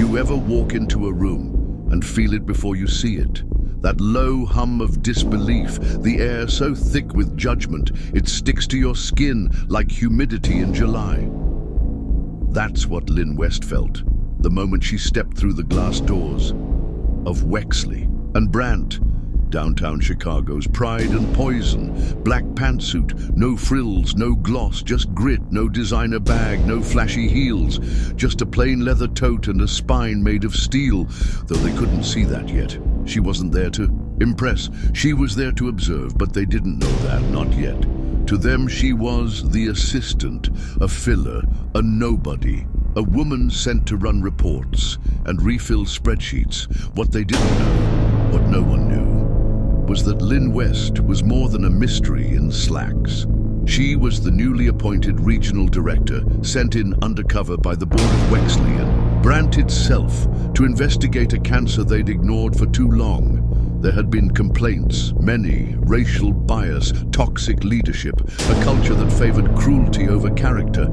You ever walk into a room and feel it before you see it? That low hum of disbelief, the air so thick with judgment, it sticks to your skin like humidity in July. That's what Linn West felt the moment she stepped through the glass doors of Wexley and Brandt, downtown Chicago's pride and poison. Black pantsuit, no frills, no gloss, just grit, no designer bag, no flashy heels, just a plain leather tote and a spine made of steel, though they couldn't see that yet. She wasn't there to impress, she was there to observe, but they didn't know that, not yet. To them she was the assistant, a filler, a nobody, a woman sent to run reports and refill spreadsheets. What they didn't know, what no one knew, was that Linn West was more than a mystery in slacks. She was the newly appointed regional director, sent in undercover by the board of Wexley and Brandt itself to investigate a cancer they'd ignored for too long. There had been complaints, many, racial bias, toxic leadership, a culture that favored cruelty over character.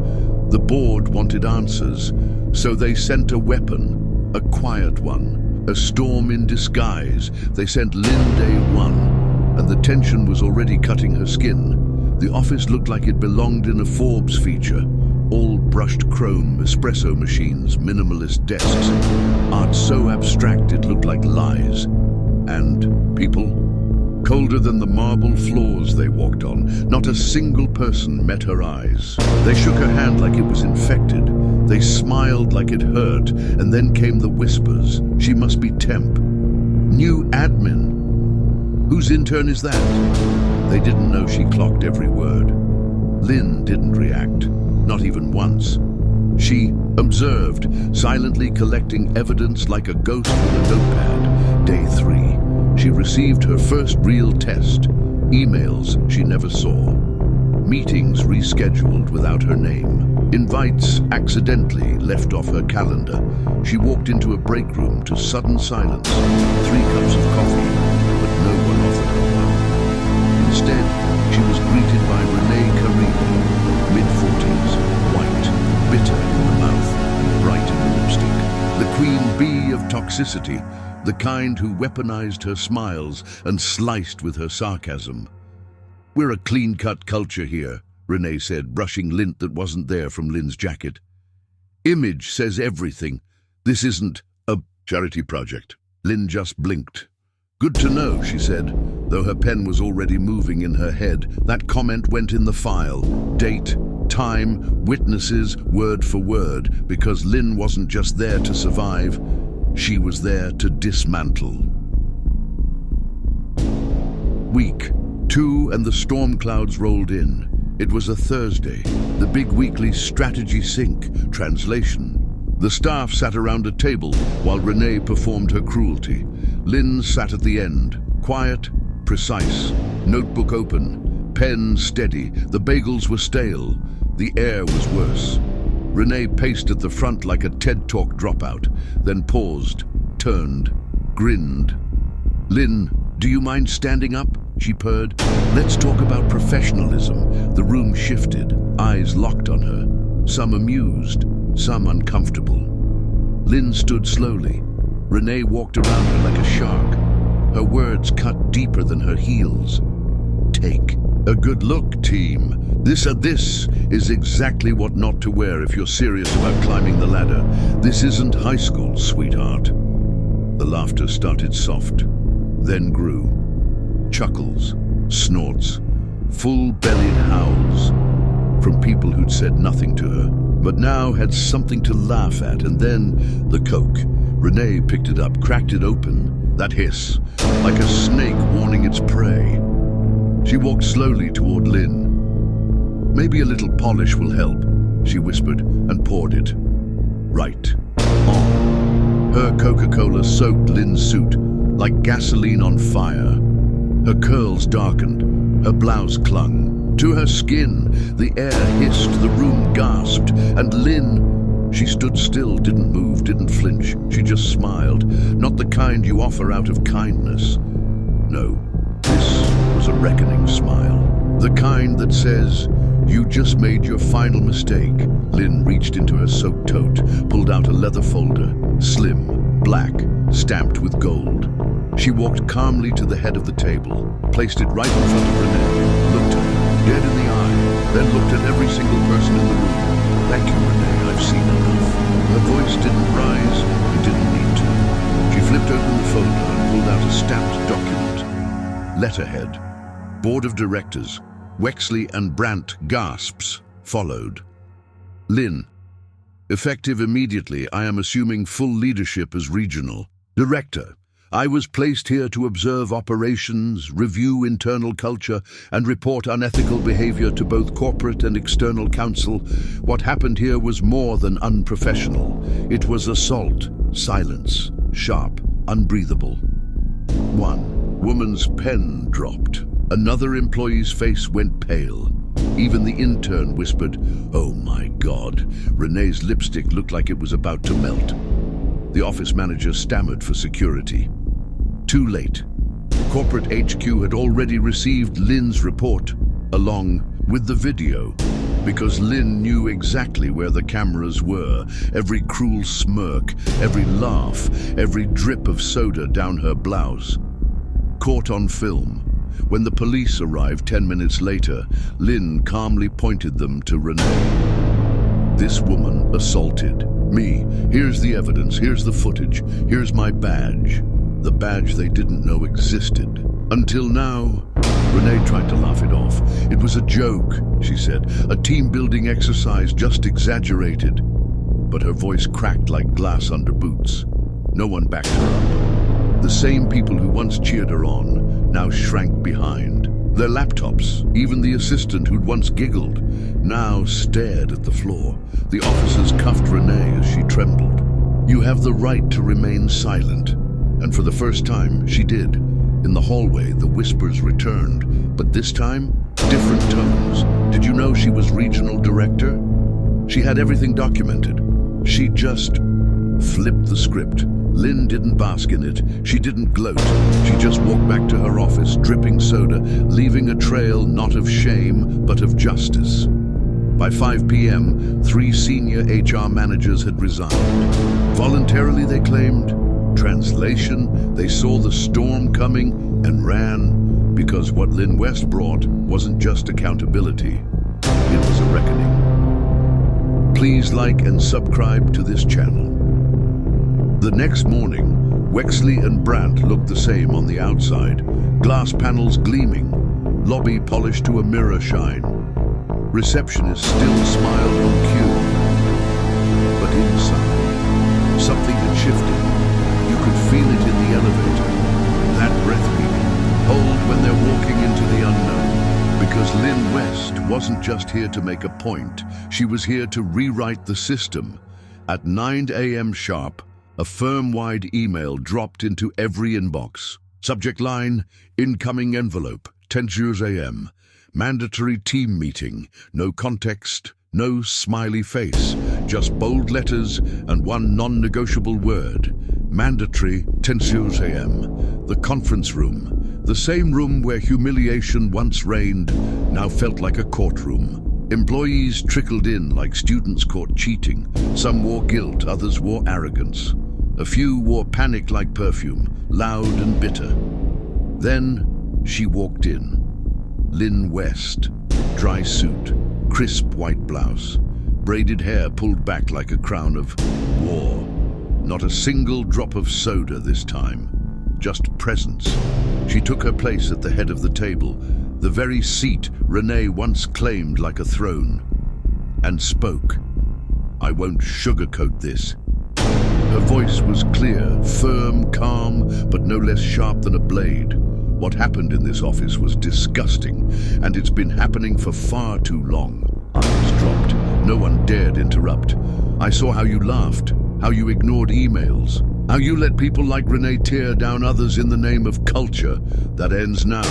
The board wanted answers, so they sent a weapon, a quiet one, a storm in disguise. They sent Linn day one, and the tension was already cutting her skin. The office looked like it belonged in a Forbes feature. All brushed chrome, espresso machines, minimalist desks. Art so abstract it looked like lies. And people, colder than the marble floors they walked on. Not a single person met her eyes. They shook her hand like it was infected. They smiled like it hurt, and then came the whispers. She must be temp. New admin. Whose intern is that? They didn't know she clocked every word. Linn didn't react, not even once. She observed, silently collecting evidence like a ghost with a notepad. Day 3. She received her first real test. Emails she never saw. Meetings rescheduled without her name. Invites accidentally left off her calendar. She walked into a break room to sudden silence. 3 cups of coffee, but no one offered her one. Instead, she was greeted by mid-40s, white, bitter in the mouth, and bright in the lipstick. The queen bee of toxicity, the kind who weaponized her smiles and sliced with her sarcasm. "We're a clean-cut culture here," Renee said, brushing lint that wasn't there from Linn's jacket. "Image says everything. This isn't a charity project." Linn just blinked. "Good to know," she said, though her pen was already moving in her head. That comment went in the file. Date, time, witnesses, word for word, because Linn wasn't just there to survive. She was there to dismantle. Week 2 and the storm clouds rolled in. It was a Thursday, the big weekly strategy sync, translation. The staff sat around a table while Renee performed her cruelty. Linn sat at the end, quiet, precise, notebook open, pen steady. The bagels were stale. The air was worse. Renee paced at the front like a TED Talk dropout, then paused, turned, grinned. "Linn, do you mind standing up?" she purred. "Let's talk about professionalism." The room shifted, eyes locked on her, some amused, some uncomfortable. Linn stood slowly. Renee walked around her like a shark. Her words cut deeper than her heels. "Take a good look, team. This is exactly what not to wear if you're serious about climbing the ladder. This isn't high school, sweetheart." The laughter started soft, then grew. Chuckles, snorts, full-bellied howls from people who'd said nothing to her, but now had something to laugh at. And then the Coke. Renee picked it up, cracked it open. That hiss, like a snake warning its prey. She walked slowly toward Linn. "Maybe a little polish will help," she whispered, and poured it. Right on. Her Coca-Cola soaked Linn's suit like gasoline on fire. Her curls darkened, her blouse clung to her skin. The air hissed, the room gasped, and Linn, she stood still, didn't move, didn't flinch. She just smiled, not the kind you offer out of kindness. No, this was a reckoning smile. The kind that says, "You just made your final mistake." Linn reached into her soaked tote, pulled out a leather folder, slid black, stamped with gold. She walked calmly to the head of the table, placed it right in front of Renee, looked her dead in the eye, then looked at every single person in the room. "Thank you, Renee, I've seen enough." Her voice didn't rise, it didn't need to. She flipped open the folder and pulled out a stamped document. Letterhead. Board of Directors. Wexley and Brandt gasps followed. Linn. Effective immediately, I am assuming full leadership as regional director. I was placed here to observe operations, review internal culture, and report unethical behavior to both corporate and external counsel. What happened here was more than unprofessional. It was assault, silence, sharp, unbreathable. One woman's pen dropped. Another employee's face went pale. Even the intern whispered, "Oh my God." Renee's lipstick looked like it was about to melt. The office manager stammered for security. Too late. Corporate HQ had already received Linn's report, along with the video, because Linn knew exactly where the cameras were. Every cruel smirk, every laugh, every drip of soda down her blouse. Caught on film. When the police arrived 10 minutes later, Linn calmly pointed them to Renee. "This woman assaulted me. Here's the evidence, here's the footage, here's my badge." The badge they didn't know existed. Until now. Renee tried to laugh it off. "It was a joke," she said. "A team-building exercise, just exaggerated." But her voice cracked like glass under boots. No one backed her up. The same people who once cheered her on now shrank behind. Their laptops, even the assistant who'd once giggled, now stared at the floor. The officers cuffed Renee as she trembled. "You have the right to remain silent." And for the first time, she did. In the hallway, the whispers returned, but this time, different tones. Did you know she was regional director? She had everything documented. She just flipped the script. Linn didn't bask in it. She didn't gloat. She just walked back to her office, dripping soda, leaving a trail not of shame, but of justice. By 5 p.m., 3 senior HR managers had resigned. Voluntarily, they claimed. Translation, they saw the storm coming and ran, because what Linn West brought wasn't just accountability, it was a reckoning. Please like and subscribe to this channel. The next morning, Wexley and Brandt looked the same on the outside, glass panels gleaming, lobby polished to a mirror shine. Receptionist still smiled on cue. But inside, something had shifted. You could feel it in the elevator. That breath people hold when they're walking into the unknown. Because Linn West wasn't just here to make a point, she was here to rewrite the system. At 9 a.m. sharp, a firm-wide email dropped into every inbox. Subject line, incoming envelope, 10:00 a.m. Mandatory team meeting, no context, no smiley face, just bold letters and one non-negotiable word. Mandatory, 10:00 a.m. The conference room, the same room where humiliation once reigned, now felt like a courtroom. Employees trickled in like students caught cheating. Some wore guilt, others wore arrogance. A few wore panic like perfume, loud and bitter. Then she walked in. Linn West, dry suit, crisp white blouse, braided hair pulled back like a crown of war. Not a single drop of soda this time, just presence. She took her place at the head of the table, the very seat Renee once claimed like a throne, and spoke. "I won't sugarcoat this." Her voice was clear, firm, calm, but no less sharp than a blade. What happened in this office was disgusting, and it's been happening for far too long. Eyes dropped. No one dared interrupt. "I saw how you laughed, how you ignored emails, how you let people like Renee tear down others in the name of culture. That ends now."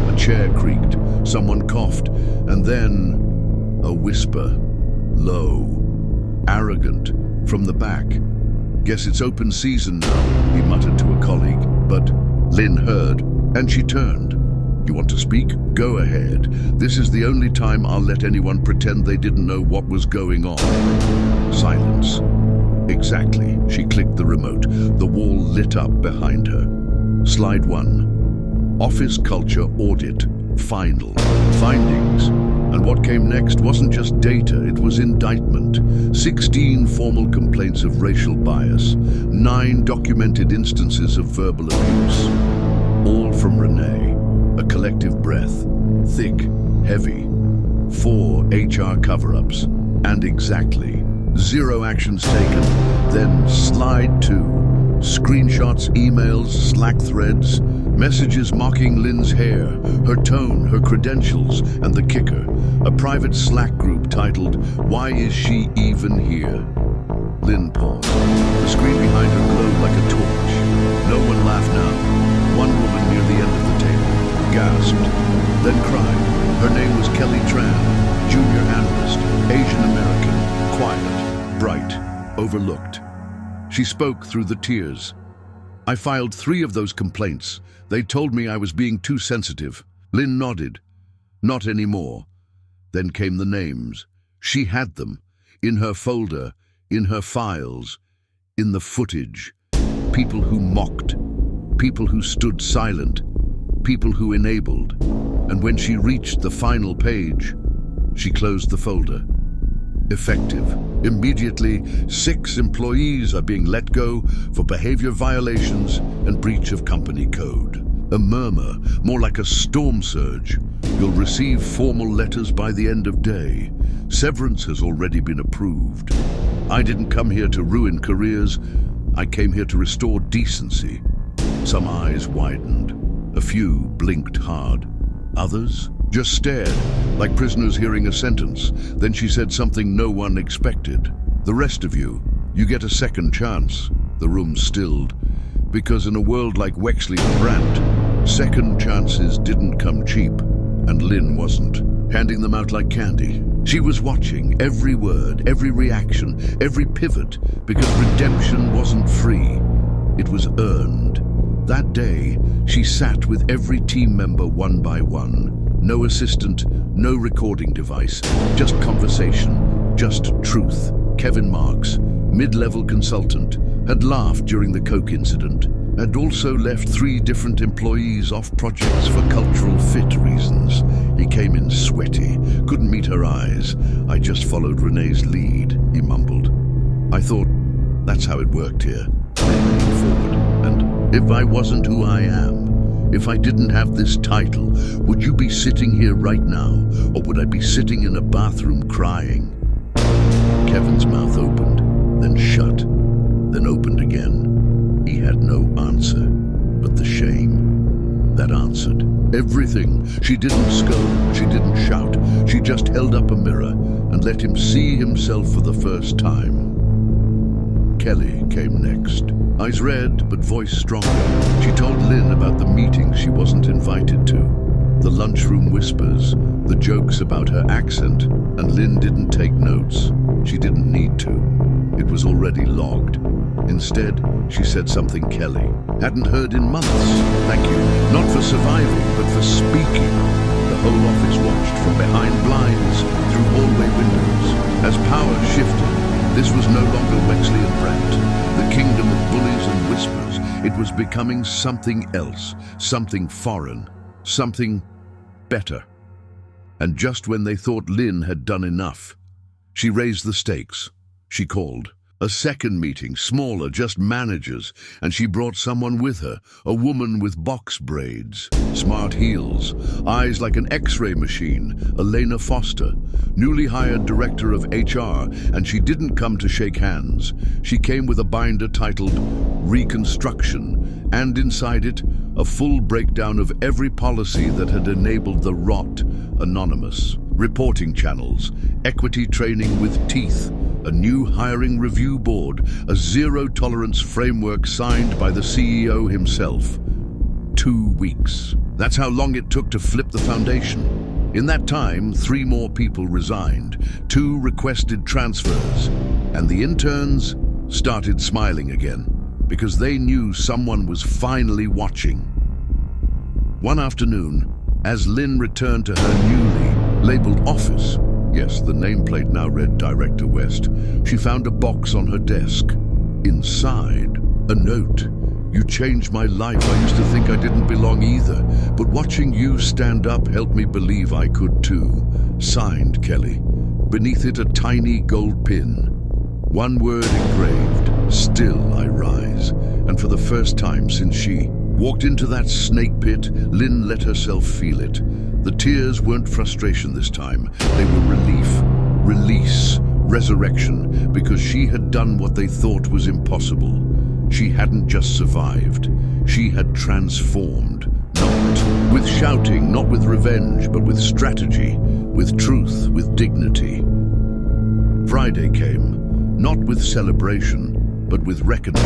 A chair creaked, someone coughed, and then a whisper, low, arrogant, from the back. "Guess it's open season now," he muttered to a colleague, but Linn heard, and she turned. "You want to speak? Go ahead. This is the only time I'll let anyone pretend they didn't know what was going on." Silence. Exactly. She clicked the remote. The wall lit up behind her. Slide 1. Office culture audit. Final. Findings. And what came next wasn't just data, it was indictment. 16 formal complaints of racial bias. 9 documented instances of verbal abuse. All from Renee. A collective breath. Thick, heavy. 4 HR cover-ups. And exactly 0 actions taken. Then slide 2. Screenshots, emails, Slack threads, messages mocking Linn's hair, her tone, her credentials, and the kicker, a private Slack group titled, "Why Is She Even Here?" Linn paused. The screen behind her glowed like a torch. No one laughed now. One woman near the end of the table gasped, then cried. Her name was Kelly Tran, junior analyst, Asian American, quiet, bright, overlooked. She spoke through the tears. I filed 3 of those complaints. They told me I was being too sensitive. Linn nodded. Not anymore. Then came the names. She had them. In her folder, in her files, in the footage. People who mocked. People who stood silent. People who enabled. And when she reached the final page, she closed the folder. Effective. Immediately, 6 employees are being let go for behavior violations and breach of company code. A murmur, more like a storm surge. You'll receive formal letters by the end of day. Severance has already been approved. I didn't come here to ruin careers. I came here to restore decency. Some eyes widened. A few blinked hard. Others just stared, like prisoners hearing a sentence. Then she said something no one expected. The rest of you, you get a second chance. The room stilled. Because in a world like Wexley and Brandt, second chances didn't come cheap. And Linn wasn't, handing them out like candy. She was watching every word, every reaction, every pivot, because redemption wasn't free. It was earned. That day, she sat with every team member one by one. No assistant, no recording device, just conversation, just truth. Kevin Marks, mid-level consultant, had laughed during the Coke incident, had also left 3 different employees off projects for cultural fit reasons. He came in sweaty, couldn't meet her eyes. I just followed Renee's lead, he mumbled. I thought, that's how it worked here. Then leaned forward, and if I wasn't who I am, if I didn't have this title, would you be sitting here right now, or would I be sitting in a bathroom crying? Kevin's mouth opened, then shut, then opened again. He had no answer, but the shame. That answered everything. She didn't scold, she didn't shout. She just held up a mirror and let him see himself for the first time. Kelly came next. Eyes red, but voice stronger. She told Linn about the meetings she wasn't invited to. The lunchroom whispers, the jokes about her accent, and Linn didn't take notes. She didn't need to. It was already logged. Instead, she said something Kelly hadn't heard in months. Thank you, not for survival, but for speaking. The whole office watched from behind blinds, through hallway windows. As power shifted, this was no longer Wexley and Brandt, the kingdom of bullies and whispers. It was becoming something else, something foreign, something better. And just when they thought Linn had done enough, she raised the stakes. She called. A second meeting, smaller, just managers, and she brought someone with her, a woman with box braids, smart heels, eyes like an X-ray machine, Elena Foster, newly hired director of HR, and she didn't come to shake hands. She came with a binder titled Reconstruction, and inside it, a full breakdown of every policy that had enabled the rot, anonymous, reporting channels, equity training with teeth, a new hiring review board, a zero-tolerance framework signed by the CEO himself. 2 weeks. That's how long it took to flip the foundation. In that time, 3 more people resigned, 2 requested transfers, and the interns started smiling again, because they knew someone was finally watching. One afternoon, as Linn returned to her newly labeled office, Yes, the nameplate now read Director West. She found a box on her desk. Inside, a note. You changed my life. I used to think I didn't belong either, but watching you stand up helped me believe I could too. Signed, Kelly. Beneath it, a tiny gold pin. One word engraved, still I rise. And for the first time since she walked into that snake pit, Linn let herself feel it. The tears weren't frustration this time. They were relief, release, resurrection, because she had done what they thought was impossible. She hadn't just survived. She had transformed. Not with shouting, not with revenge, but with strategy, with truth, with dignity. Friday came, not with celebration, but with reckoning.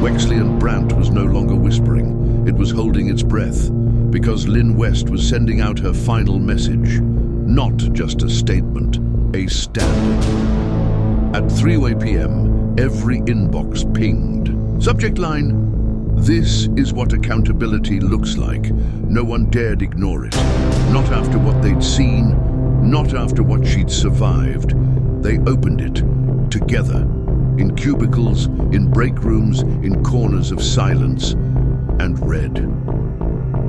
Wexley and Brandt was no longer whispering. It was holding its breath, because Linn West was sending out her final message. Not just a statement, a standard. At 3 p.m., every inbox pinged. Subject line, "This is what accountability looks like." No one dared ignore it. Not after what they'd seen, not after what she'd survived. They opened it, together, in cubicles, in break rooms, in corners of silence, and read.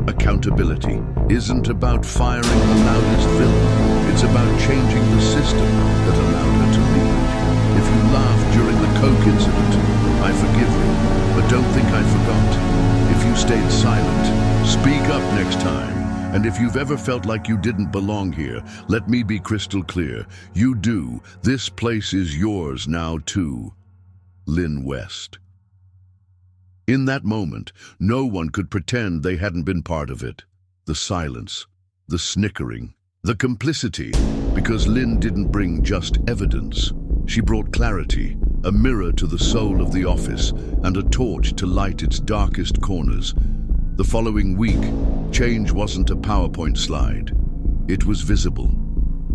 Accountability isn't about firing the loudest villain. It's about changing the system that allowed her to lead. If you laughed during the Coke incident, I forgive you, but don't think I forgot. If you stayed silent, speak up next time. And if you've ever felt like you didn't belong here, let me be crystal clear. You do. This place is yours now too. Linn West. In that moment, no one could pretend they hadn't been part of it. The silence, the snickering, the complicity, because Linn didn't bring just evidence. She brought clarity, a mirror to the soul of the office, and a torch to light its darkest corners. The following week, change wasn't a PowerPoint slide. It was visible.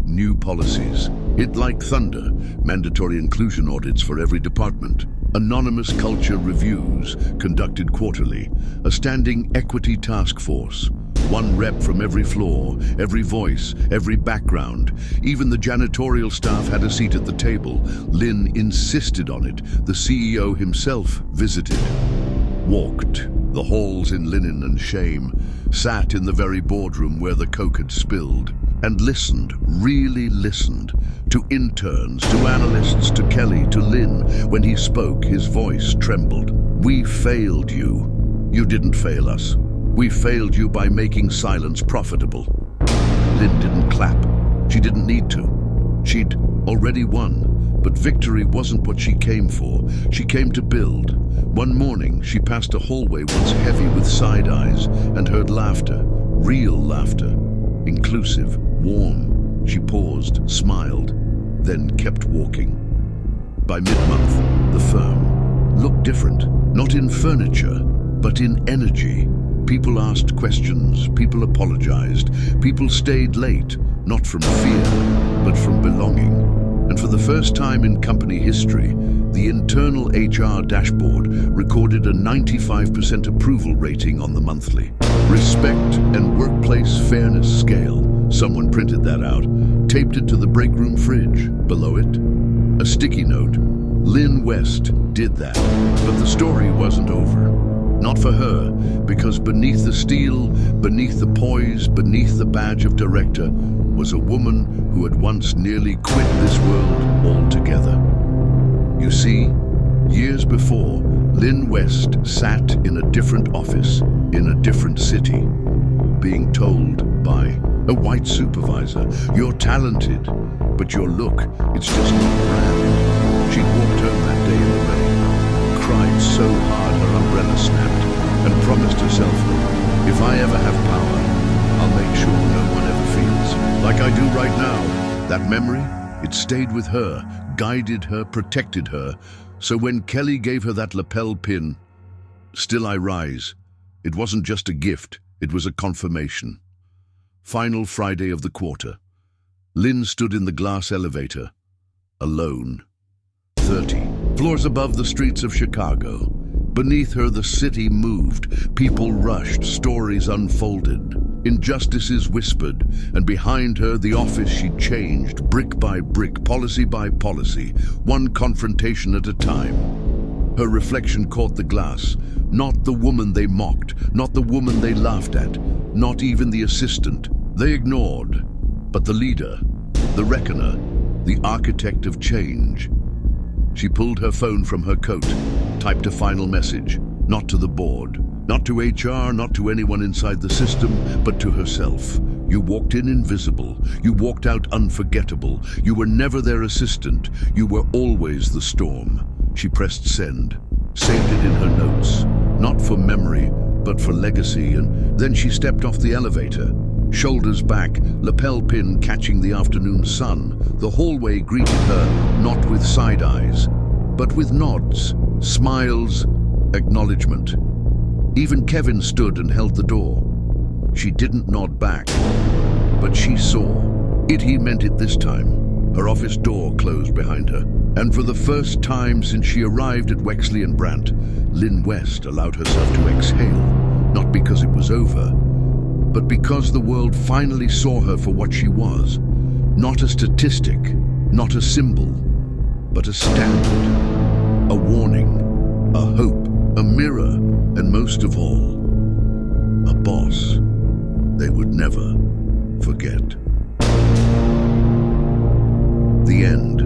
New policies. Hit like thunder. Mandatory inclusion audits for every department. Anonymous culture reviews, conducted quarterly. A standing equity task force. One rep from every floor, every voice, every background. Even the janitorial staff had a seat at the table. Linn insisted on it. The CEO himself visited. Walked the halls in linen and shame. Sat in the very boardroom where the Coke had spilled. And listened, really listened, to interns, to analysts, to Kelly, to Linn. When he spoke, his voice trembled. We failed you. You didn't fail us. We failed you by making silence profitable. Linn didn't clap. She didn't need to. She'd already won. But victory wasn't what she came for. She came to build. One morning, she passed a hallway once heavy with side eyes and heard laughter, real laughter, inclusive, warm. She paused, smiled, then kept walking. By mid-month, the firm looked different, not in furniture, but in energy. People asked questions, people apologized, people stayed late, not from fear, but from belonging. And for the first time in company history, the internal HR dashboard recorded a 95% approval rating on the monthly. Respect and workplace fairness scale. Someone printed that out, taped it to the break room fridge. Below it, a sticky note. Linn West did that, but the story wasn't over. Not for her, because beneath the steel, beneath the poise, beneath the badge of director, was a woman who had once nearly quit this world altogether. You see, years before, Linn West sat in a different office, in a different city, being told by a white supervisor, "You're talented, but your look, it's just not brand." She'd walked home that day in the rain, cried so hard her umbrella snapped, and promised herself, "If I ever have power, I'll make sure no one ever feels like I do right now." That memory, it stayed with her, guided her, protected her. So when Kelly gave her that lapel pin, "Still I rise," it wasn't just a gift, it was a confirmation. Final Friday of the quarter. Linn stood in the glass elevator, alone. 30 floors above the streets of Chicago. Beneath her, the city moved. People rushed, stories unfolded. Injustices whispered, and behind her the office she changed, brick by brick, policy by policy, one confrontation at a time. Her reflection caught the glass. Not the woman they mocked, not the woman they laughed at, not even the assistant. They ignored. But the leader, the reckoner, the architect of change. She pulled her phone from her coat, typed a final message, not to the board, not to HR, not to anyone inside the system, but to herself. You walked in invisible. You walked out unforgettable. You were never their assistant. You were always the storm. She pressed send, saved it in her notes, not for memory, but for legacy, and then she stepped off the elevator. Shoulders back, lapel pin catching the afternoon sun, the hallway greeted her not with side eyes, but with nods, smiles, acknowledgement. Even Kevin stood and held the door. She didn't nod back, but she saw. He meant it this time. Her office door closed behind her, and for the first time since she arrived at Wexley and Brandt, Linn West allowed herself to exhale, not because it was over, but because the world finally saw her for what she was. Not a statistic, not a symbol, but a standard, a warning, a hope, a mirror, and most of all, a boss they would never forget. The end.